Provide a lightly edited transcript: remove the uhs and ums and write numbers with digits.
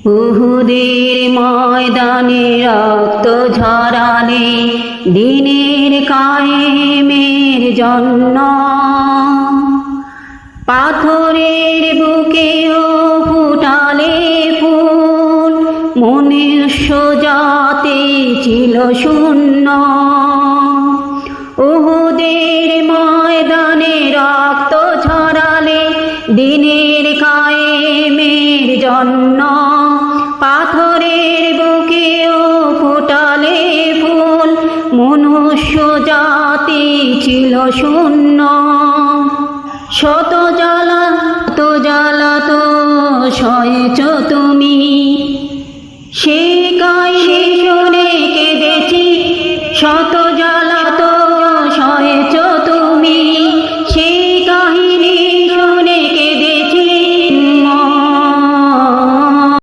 উহুদের ময়দানে রক্ত ঝরালে দ্বীনের কায়েমের জন্য, পাথরের বুকেও ফুটালে ফুল, মনুষ্য জাতি ছিল শূন্য। উহুদের ময়দানে রক্ত ঝরালে দ্বীনের কায়েমের জন্য, পাথরের বুকেও ফুটালে ফুল, মনুষ্য জাতি ছিল শূন্য। শত জ্বালা তো সয়েছ তুমি,